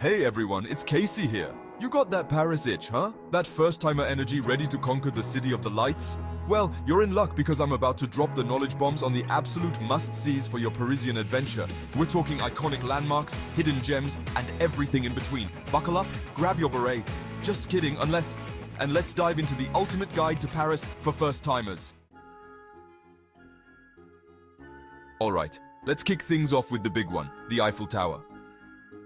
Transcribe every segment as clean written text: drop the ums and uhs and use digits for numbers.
Hey everyone, it's Casey here. You got that Paris itch, huh? That first-timer energy ready to conquer the city of the lights? Well, you're in luck because I'm about to drop the knowledge bombs on the absolute must-sees for your Parisian adventure. We're talking iconic landmarks, hidden gems, and everything in between. Buckle up, grab your beret. Just kidding, and let's dive into the ultimate guide to Paris for first-timers. Alright, let's kick things off with the big one, the Eiffel Tower.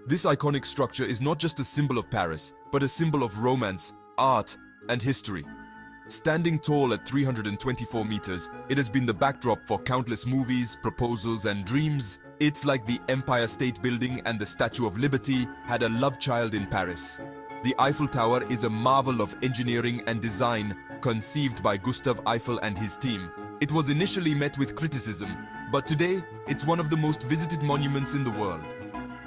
This iconic structure is not just a symbol of Paris, but a symbol of romance, art, and history. Standing tall at 324 meters, it has been the backdrop for countless movies, proposals, and dreams. It's like the Empire State Building and the Statue of Liberty had a love child in Paris. The Eiffel Tower is a marvel of engineering and design conceived by Gustave Eiffel and his team. It was initially met with criticism, but today it's one of the most visited monuments in the world.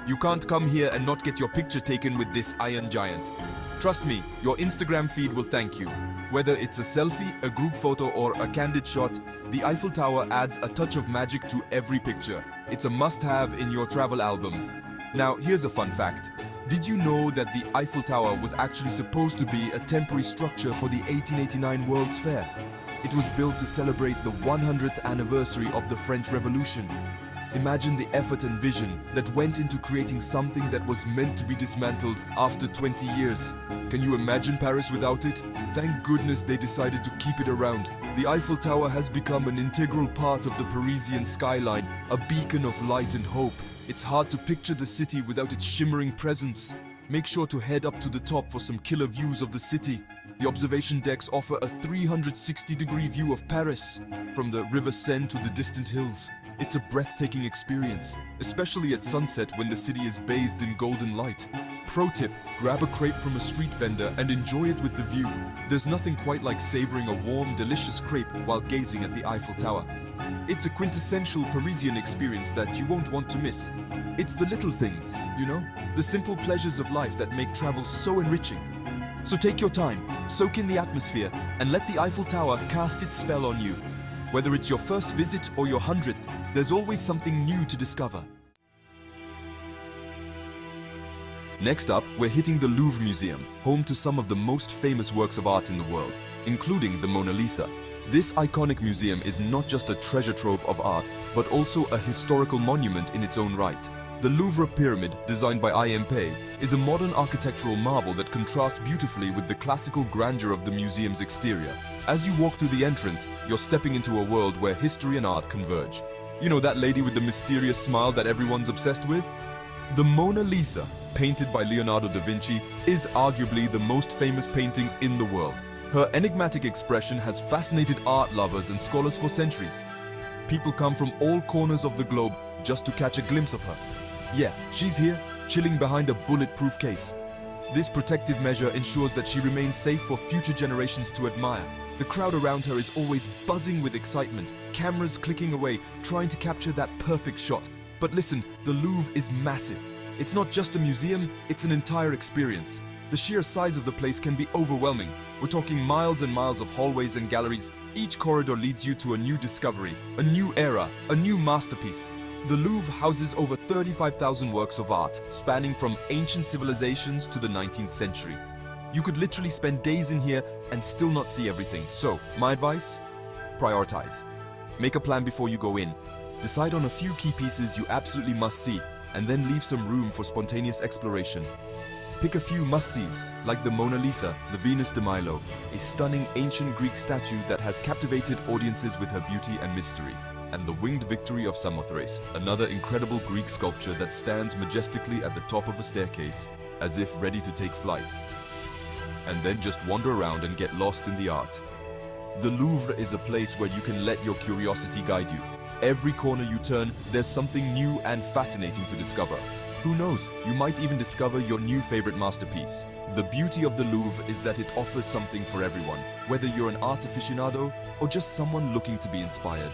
You can't come here and not get your picture taken with this iron giant. Trust me, your Instagram feed will thank you. Whether it's a selfie, a group photo, or a candid shot, the Eiffel Tower adds a touch of magic to every picture. It's a must-have in your travel album. Now, here's a fun fact. Did you know that the Eiffel Tower was actually supposed to be a temporary structure for the 1889 World's Fair? It was built to celebrate the 100th anniversary of the French Revolution. Imagine the effort and vision that went into creating something that was meant to be dismantled after 20 years. Can you imagine Paris without it? Thank goodness they decided to keep it around. The Eiffel Tower has become an integral part of the Parisian skyline, a beacon of light and hope. It's hard to picture the city without its shimmering presence. Make sure to head up to the top for some killer views of the city. The observation decks offer a 360-degree view of Paris, from the River Seine to the distant hills. It's a breathtaking experience, especially at sunset when the city is bathed in golden light. Pro tip, grab a crêpe from a street vendor and enjoy it with the view. There's nothing quite like savoring a warm, delicious crêpe while gazing at the Eiffel Tower. It's a quintessential Parisian experience that you won't want to miss. It's the little things, you know? The simple pleasures of life that make travel so enriching. So take your time, soak in the atmosphere, and let the Eiffel Tower cast its spell on you. Whether it's your first visit or your 100th, there's always something new to discover. Next up, we're hitting the Louvre Museum, home to some of the most famous works of art in the world, including the Mona Lisa. This iconic museum is not just a treasure trove of art, but also a historical monument in its own right. The Louvre Pyramid, designed by I.M. Pei, is a modern architectural marvel that contrasts beautifully with the classical grandeur of the museum's exterior. As you walk through the entrance, you're stepping into a world where history and art converge. You know that lady with the mysterious smile that everyone's obsessed with? The Mona Lisa, painted by Leonardo da Vinci, is arguably the most famous painting in the world. Her enigmatic expression has fascinated art lovers and scholars for centuries. People come from all corners of the globe just to catch a glimpse of her. Yeah, she's here, chilling behind a bulletproof case. This protective measure ensures that she remains safe for future generations to admire. The crowd around her is always buzzing with excitement, cameras clicking away, trying to capture that perfect shot. But listen, the Louvre is massive. It's not just a museum, it's an entire experience. The sheer size of the place can be overwhelming. We're talking miles and miles of hallways and galleries. Each corridor leads you to a new discovery, a new era, a new masterpiece. The Louvre houses over 35,000 works of art, spanning from ancient civilizations to the 19th century. You could literally spend days in here and still not see everything. So, my advice? Prioritize. Make a plan before you go in. Decide on a few key pieces you absolutely must see, and then leave some room for spontaneous exploration. Pick a few must-sees, like the Mona Lisa, the Venus de Milo, a stunning ancient Greek statue that has captivated audiences with her beauty and mystery, and the Winged Victory of Samothrace, another incredible Greek sculpture that stands majestically at the top of a staircase, as if ready to take flight. And then just wander around and get lost in the art. The Louvre is a place where you can let your curiosity guide you. Every corner you turn, there's something new and fascinating to discover. Who knows, you might even discover your new favorite masterpiece. The beauty of the Louvre is that it offers something for everyone, whether you're an art aficionado or just someone looking to be inspired.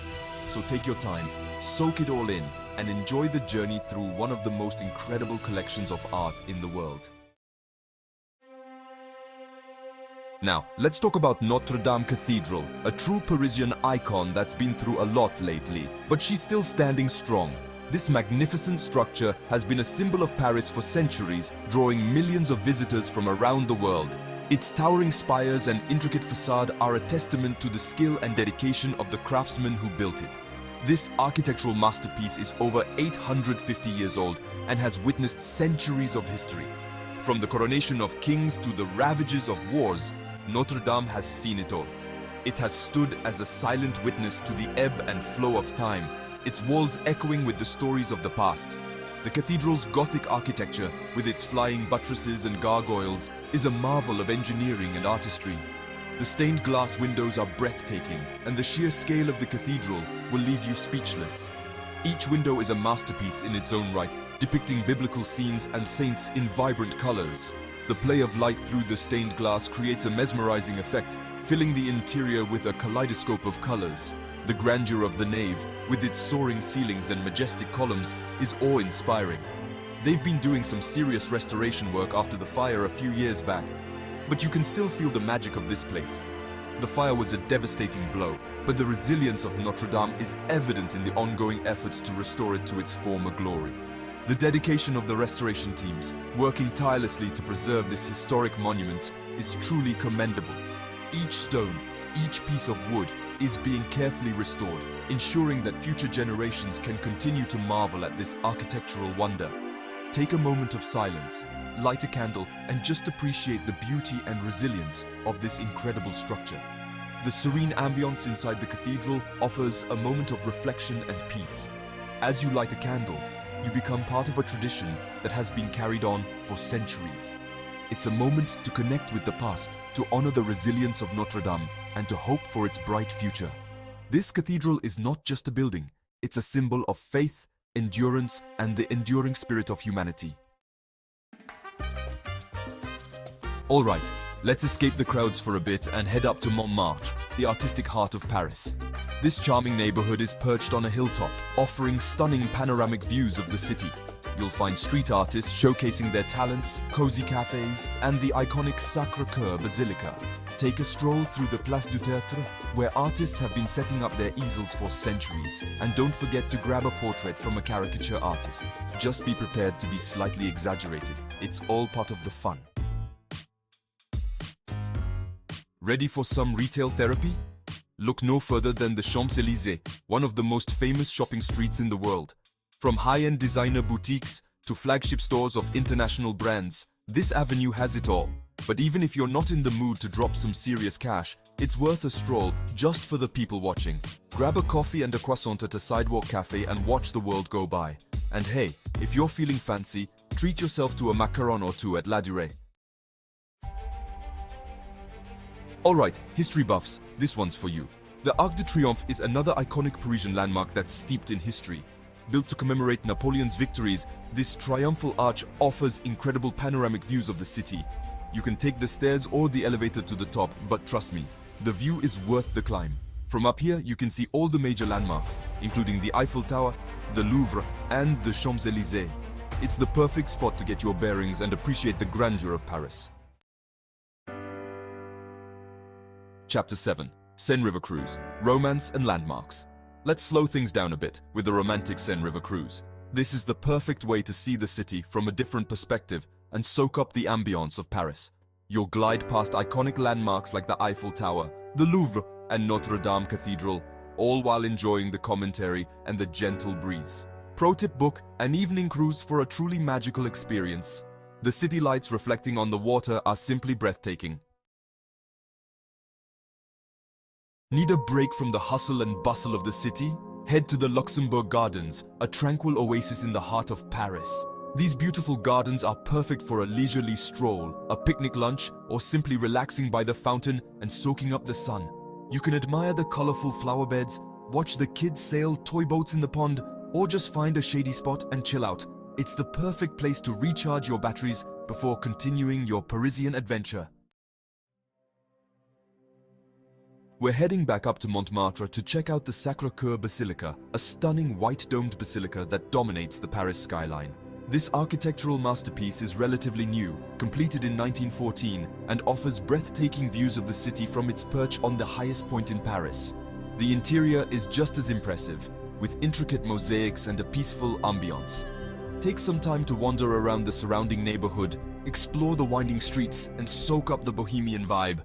So take your time, soak it all in, and enjoy the journey through one of the most incredible collections of art in the world. Now, let's talk about Notre Cathedral, a true Parisian icon that's been through a lot lately, but she's still standing strong. This magnificent structure has been a symbol of Paris for centuries, drawing millions of visitors from around the world. Its towering spires and intricate facade are a testament to the skill and dedication of the craftsmen who built it. This architectural masterpiece is over 850 years old and has witnessed centuries of history. From the coronation of kings to the ravages of wars, Notre Dame has seen it all. It has stood as a silent witness to the ebb and flow of time, its walls echoing with the stories of the past. The cathedral's Gothic architecture, with its flying buttresses and gargoyles, is a marvel of engineering and artistry. The stained glass windows are breathtaking, and the sheer scale of the cathedral will leave you speechless. Each window is a masterpiece in its own right, depicting biblical scenes and saints in vibrant colors. The play of light through the stained glass creates a mesmerizing effect, filling the interior with a kaleidoscope of colors. The grandeur of the nave, with its soaring ceilings and majestic columns, is awe-inspiring. They've been doing some serious restoration work after the fire a few years back, but you can still feel the magic of this place. The fire was a devastating blow, but the resilience of Notre Dame is evident in the ongoing efforts to restore it to its former glory. The dedication of the restoration teams, working tirelessly to preserve this historic monument, is truly commendable. Each stone, each piece of wood, is being carefully restored, ensuring that future generations can continue to marvel at this architectural wonder. Take a moment of silence, light a candle, and just appreciate the beauty and resilience of this incredible structure. The serene ambience inside the cathedral offers a moment of reflection and peace. As you light a candle, you become part of a tradition that has been carried on for centuries. It's a moment to connect with the past, to honor the resilience of Notre Dame, and to hope for its bright future. This cathedral is not just a building, it's a symbol of faith, endurance, and the enduring spirit of humanity. Alright, let's escape the crowds for a bit and head up to Montmartre, the artistic heart of Paris. This charming neighborhood is perched on a hilltop, offering stunning panoramic views of the city. You'll find street artists showcasing their talents, cozy cafes, and the iconic Sacré-Cœur Basilica. Take a stroll through the Place du Théâtre, where artists have been setting up their easels for centuries. And don't forget to grab a portrait from a caricature artist. Just be prepared to be slightly exaggerated. It's all part of the fun. Ready for some retail therapy? Look no further than the Champs-Élysées, one of the most famous shopping streets in the world. From high-end designer boutiques to flagship stores of international brands, this avenue has it all. But even if you're not in the mood to drop some serious cash, it's worth a stroll just for the people watching. Grab a coffee and a croissant at a sidewalk cafe and watch the world go by. And hey, if you're feeling fancy, treat yourself to a macaron or two at La Durée. Alright, history buffs, this one's for you. The Arc de Triomphe is another iconic Parisian landmark that's steeped in history. Built to commemorate Napoleon's victories, this triumphal arch offers incredible panoramic views of the city. You can take the stairs or the elevator to the top, but trust me, the view is worth the climb. From up here, you can see all the major landmarks, including the Eiffel Tower, the Louvre, and the Champs-Élysées. It's the perfect spot to get your bearings and appreciate the grandeur of Paris. Chapter 7. Seine River Cruise, Romance and Landmarks. Let's slow things down a bit with the romantic Seine River Cruise. This is the perfect way to see the city from a different perspective and soak up the ambience of Paris. You'll glide past iconic landmarks like the Eiffel Tower, the Louvre, and Notre Dame Cathedral, all while enjoying the commentary and the gentle breeze. Pro tip: book an evening cruise for a truly magical experience. The city lights reflecting on the water are simply breathtaking. Need a break from the hustle and bustle of the city? Head to the Luxembourg Gardens, a tranquil oasis in the heart of Paris. These beautiful gardens are perfect for a leisurely stroll, a picnic lunch, or simply relaxing by the fountain and soaking up the sun. You can admire the colorful flower beds, watch the kids sail toy boats in the pond, or just find a shady spot and chill out. It's the perfect place to recharge your batteries before continuing your Parisian adventure. We're heading back up to Montmartre to check out the Sacré-Cœur Basilica, a stunning white-domed basilica that dominates the Paris skyline. This architectural masterpiece is relatively new, completed in 1914, and offers breathtaking views of the city from its perch on the highest point in Paris. The interior is just as impressive. with intricate mosaics and a peaceful ambiance. Take some time to wander around the surrounding neighborhood, explore the winding streets, and soak up the bohemian vibe.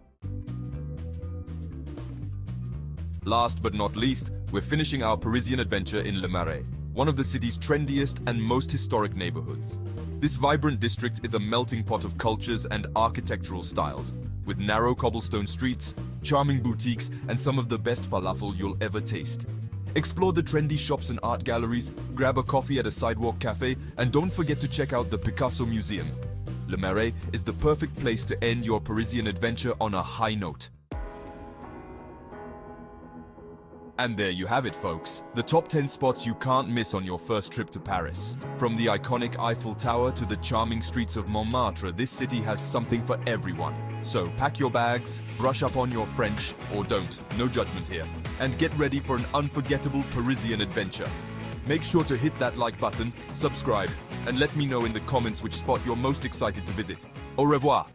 Last but not least, we're finishing our Parisian adventure in Le Marais, one of the city's trendiest and most historic neighborhoods. This vibrant district is a melting pot of cultures and architectural styles, with narrow cobblestone streets, charming boutiques, and some of the best falafel you'll ever taste. Explore the trendy shops and art galleries, grab a coffee at a sidewalk cafe, and don't forget to check out the Picasso Museum. Le Marais is the perfect place to end your Parisian adventure on a high note. And there you have it, folks. The top 10 spots you can't miss on your first trip to Paris. From the iconic Eiffel Tower to the charming streets of Montmartre, this city has something for everyone. So pack your bags, brush up on your French, or don't, no judgment here, and get ready for an unforgettable Parisian adventure. Make sure to hit that like button, subscribe, and let me know in the comments which spot you're most excited to visit. Au revoir!